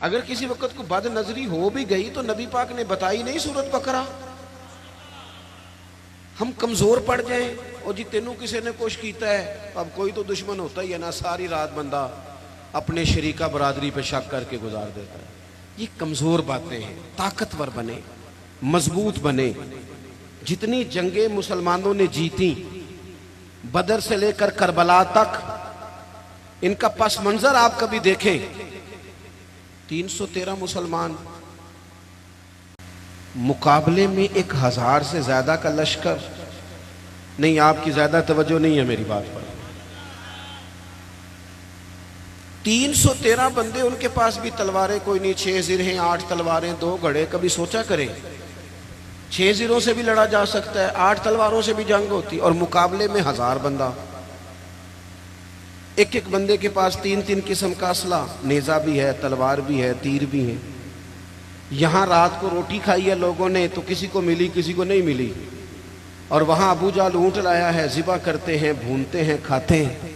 अगर किसी वक्त को बद नजरी हो भी गई तो नबी पाक ने बताई नहीं सूरत बकरा। हम कमजोर पड़ जाए और जी तेनों किसी ने कुछ किया है, अब कोई तो दुश्मन होता ही है ना, सारी रात बंदा अपने शरीका बरादरी पे शक करके गुजार देता है। ये कमजोर बातें हैं। ताकतवर बने, मजबूत बने। जितनी जंगे मुसलमानों ने जीती बदर से लेकर करबला तक, इनका पस मंजर आप कभी देखें। 313 मुसलमान मुकाबले में 1000 से ज्यादा का लश्कर। नहीं, आपकी ज्यादा तवज्जो नहीं है मेरी बात पर। 313 बंदे, उनके पास भी तलवारें कोई नहीं, 6 जिरहें, 8 तलवारें, 2 घड़े। कभी सोचा करें 6 जिरों से भी लड़ा जा सकता है, 8 तलवारों से भी जंग होती, और मुकाबले में 1000 बंदा। एक एक बंदे के पास 3-3 किस्म का असला, नेजा भी है, तलवार भी है, तीर भी है। यहां रात को रोटी खाई है लोगों ने तो किसी को मिली, किसी को नहीं मिली, और वहां अबू जाल ऊंट लाया है, ज़िबा करते हैं, भूनते हैं, खाते हैं।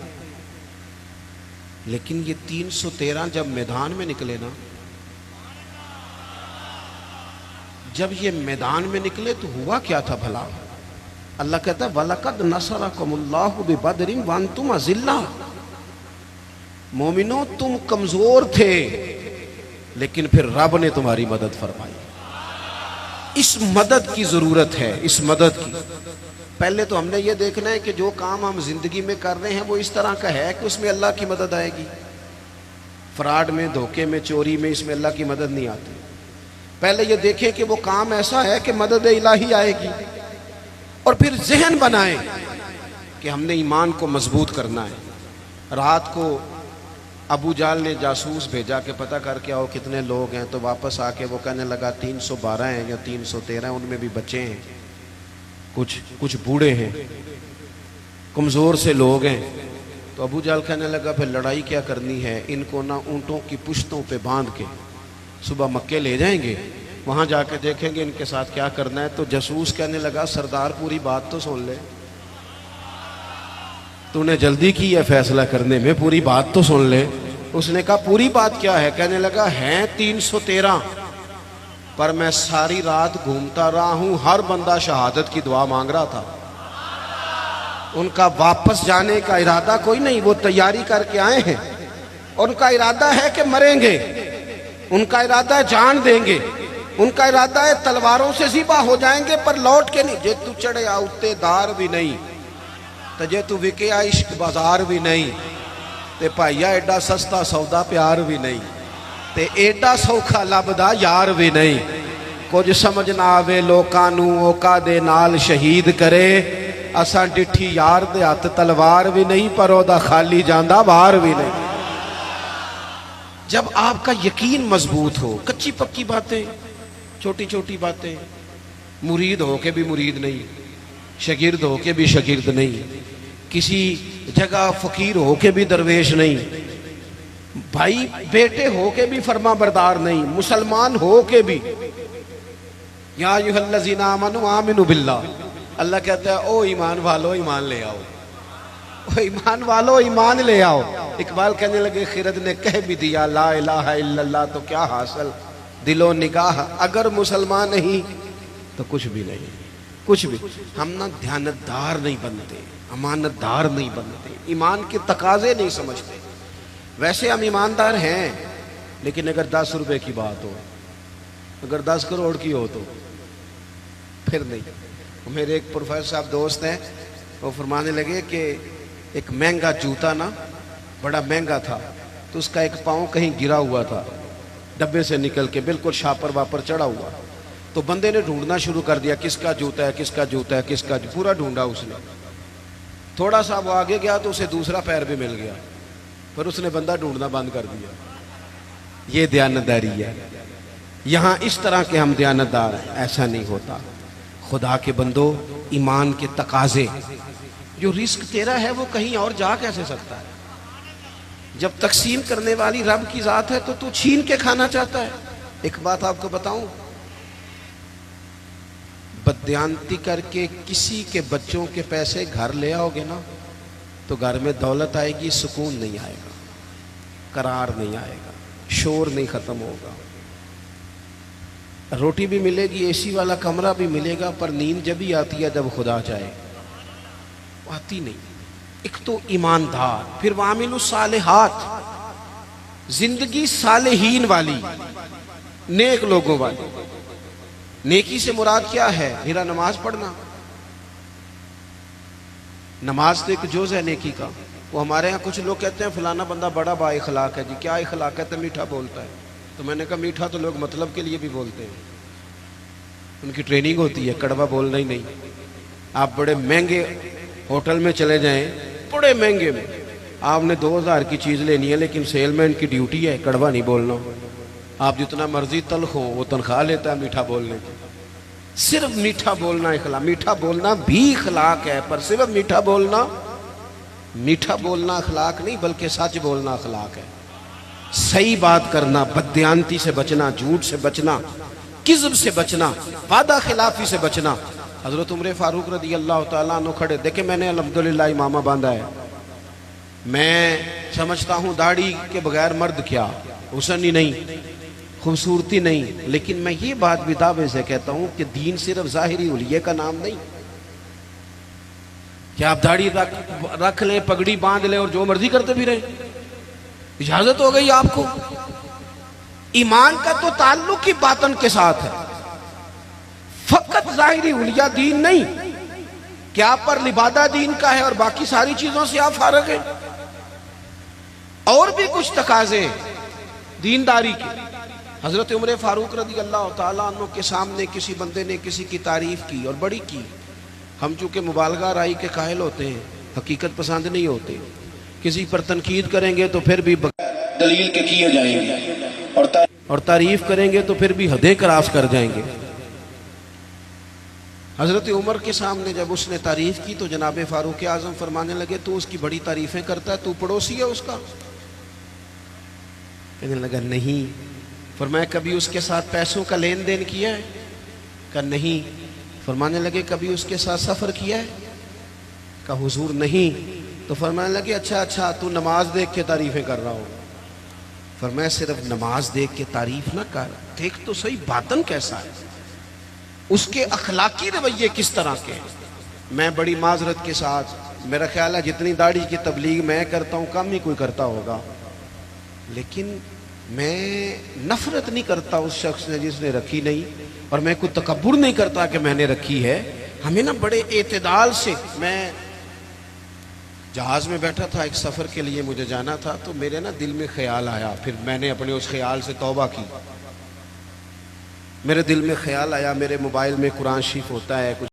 लेकिन ये 313 जब मैदान में निकले ना, जब ये मैदान में निकले तो हुआ क्या था भला? अल्लाह कहता है वलकद नसरकुमुल्लाहु बिबदरिन व अंतुम अज़िल्ला। मोमिनो, तुम कमजोर थे लेकिन फिर रब ने तुम्हारी मदद फरमाई। इस मदद की जरूरत है, इस मदद की। पहले तो हमने ये देखना है कि जो काम हम जिंदगी में कर रहे हैं वो इस तरह का है कि उसमें अल्लाह की मदद आएगी। फ्रॉड में, धोखे में, चोरी में, इसमें अल्लाह की मदद नहीं आती। पहले ये देखें कि वो काम ऐसा है कि मदद इलाही आएगी, और फिर जहन बनाएं कि हमने ईमान को मजबूत करना है। रात को अबू जाल ने जासूस भेजा कि पता करके आओ कितने लोग हैं, तो वापस आके वो कहने लगा 312 हैं या 313 हैं, उनमें भी बच्चे हैं, कुछ बूढ़े हैं, कमज़ोर से लोग हैं। तो अबू जाल कहने लगा फिर लड़ाई क्या करनी है, इनको ना ऊँटों की पुश्तों पे बांध के सुबह मक्के ले जाएंगे, वहाँ जाके देखेंगे इनके साथ क्या करना है। तो जासूस कहने लगा सरदार पूरी बात तो सुन ले, तूने जल्दी की है फैसला करने में, पूरी बात तो सुन ले। उसने कहा पूरी बात क्या है? कहने लगा हैं 313, पर मैं सारी रात घूमता रहा हूं, हर बंदा शहादत की दुआ मांग रहा था। उनका वापस जाने का इरादा कोई नहीं, वो तैयारी करके आए हैं, और उनका इरादा है कि मरेंगे, उनका इरादा है जान देंगे, उनका इरादा है तलवारों से ज़िबा हो जाएंगे पर लौट के नहीं। जे तू चढ़े आउते दार भी नहीं, तो जे तू विके आ इश्क बाजार भी नहीं, ते भाईया एडा सस्ता सौदा प्यार भी नहीं, ते एडा सौखा लभदा यार भी नहीं। कुछ समझ ना आवे लोकां नू ओका दे नाल शहीद करे, असां डिठी यार दे हथ तलवार भी नहीं, पर ओदा खाली जांदा बाहर भी नहीं। जब आपका यकीन मजबूत हो, कच्ची पक्की बातें, छोटी छोटी बातें, मुरीद हो के भी मुरीद नहीं, शागिर्द हो के भी शागिर्द नहीं, किसी जगह फकीर हो के भी दरवेश नहीं, भाई बेटे हो के भी फरमा बरदार नहीं, मुसलमान हो के भी। या अय्युहल्लज़ीना आमनू आमिनू बिल्लाह, अल्लाह कहता है ओ ईमान वालो ईमान ले आओ, ओ ईमान वालो ईमान ले आओ। इकबाल कहने लगे खिरद ने कह भी दिया ला इलाहा इल्लल्लाह तो क्या हासिल, दिलो निगाह अगर मुसलमान नहीं तो कुछ भी नहीं, कुछ भी। हम ना ध्यानतदार नहीं बनते, अमानतदार नहीं बनते, ईमान के तकाजे नहीं समझते। वैसे हम ईमानदार हैं, लेकिन अगर 10 रुपए की बात हो, अगर 10 करोड़ की हो तो फिर नहीं। मेरे एक प्रोफेसर साहब दोस्त हैं, वो फरमाने लगे कि एक महंगा जूता ना बड़ा महंगा था, तो उसका एक पाँव कहीं गिरा हुआ था, डब्बे से निकल के बिल्कुल शापर वापर चढ़ा हुआ। तो बंदे ने ढूंढना शुरू कर दिया किसका जूता है, किसका जूता है, किसका, पूरा ढूंढा उसने। थोड़ा सा वो आगे गया तो उसे दूसरा पैर भी मिल गया, पर उसने बंदा ढूंढना बंद कर दिया। ये दयानतदारी है। यहां इस तरह के हम दयानतदार, ऐसा नहीं होता। खुदा के बंदो, ईमान के तकाजे, जो रिस्क तेरा है वो कहीं और जा कैसे सकता है? जब तकसीम करने वाली रब की जात है तो तू छीन के खाना चाहता है। एक बात आपको बताऊं, बदयांती करके किसी के बच्चों के पैसे घर ले आओगे ना, तो घर में दौलत आएगी, सुकून नहीं आएगा, करार नहीं आएगा, शोर नहीं ख़त्म होगा। रोटी भी मिलेगी, एसी वाला कमरा भी मिलेगा, पर नींद जब भी आती है जब खुदा चाहे, आती नहीं। एक तो ईमानदार, फिर वामिलु सालिहात, जिंदगी सालेहीन वाली, नेक लोगों वाली। नेकी से मुराद क्या है? मेरा नमाज पढ़ना। नमाज तो एक जुज़ है नेकी का। वो हमारे यहाँ कुछ लोग कहते हैं फलाना बंदा बड़ा बाइखलाक है जी। क्या इखलाक है? तो मीठा बोलता है। तो मैंने कहा मीठा तो लोग मतलब के लिए भी बोलते हैं, उनकी ट्रेनिंग होती है, कड़वा बोलना ही नहीं। आप बड़े महंगे होटल में चले जाएं, बड़े महंगे में, आपने 2000 की चीज़ लेनी है, लेकिन सेलमैन की ड्यूटी है कड़वा नहीं बोलना। आप जितना मर्जी तल्ख हो, वो तनख्वाह लेता है मीठा बोलने की। सिर्फ मीठा बोलना इखलाक, मीठा बोलना भी इखलाक है, पर सिर्फ मीठा बोलना अखलाक नहीं, बल्कि सच बोलना अखलाक है। सही बात करना, बददियानती से बचना, झूठ से बचना, किज़्ब से बचना, वादा खिलाफी से बचना। हजरत उमर फारूक रदी अल्लाह तआला अन्हु खड़े, देखे मैंने अल्हम्दुलिल्लाह इमामा बांधा है। मैं समझता हूँ दाढ़ी के बगैर मर्द क्या, हुस्न ही नहीं, खूबसूरती नहीं, लेकिन मैं ये बात भी दावे से कहता हूँ कि दीन सिर्फ ज़ाहिरी हुलिये का नाम नहीं कि आप दाढ़ी रख लें, पगड़ी बांध लें और जो मर्जी करते भी रहे। इजाजत हो गई आपको। ईमान का तो ताल्लुक ही बातन के साथ है, फकत ज़ाहिरी हुलिया दीन नहीं कि आप पर लिबादा दीन का है और बाकी सारी चीजों से आप फारग हैं। और भी कुछ तकाजे दीनदारी के। हजरत उमर फारूक रदी अल्लाह तआला अन्हु के सामने किसी बंदे ने किसी की तारीफ की और बड़ी की। हम चूंकि मुबालगा राई के कायल होते हैं, हकीकत पसंद नहीं होते, किसी पर तनकीद करेंगे तो फिर भी दलील के किए जाएंगे और तारीफ करेंगे तो फिर भी हदें क्रॉस कर जाएंगे। हजरत उमर के सामने जब उसने तारीफ की तो जनाब फारूक आजम फरमाने लगे, तू उसकी बड़ी तारीफें करता है, तू पड़ोसी है उसका? कहने लगा नहीं। फरमाया कभी उसके साथ पैसों का लेन देन किया है? कहा नहीं। फरमाने लगे कभी उसके साथ सफर किया है? कहा हुजूर नहीं। तो फरमाने लगे अच्छा तू नमाज देख के तारीफें कर रहा हो। फरमाया सिर्फ नमाज देख के तारीफ ना कर, देख तो सही बातन कैसा है, उसके अखलाकी रवैये किस तरह के हैं। मैं बड़ी माजरत के साथ, मेरा ख्याल है जितनी दाढ़ी की तबलीग मैं करता हूँ कम ही कोई करता होगा, लेकिन मैं नफरत नहीं करता उस शख्स ने जिसने रखी नहीं, और मैं कोई तकब्बुर नहीं करता कि मैंने रखी है। हमें ना बड़े एतदाल से, मैं जहाज में बैठा था, एक सफ़र के लिए मुझे जाना था, तो मेरे ना दिल में ख्याल आया, फिर मैंने अपने उस ख्याल से तौबा की। मेरे दिल में ख्याल आया, मेरे मोबाइल में कुरान शरीफ होता है, कुछ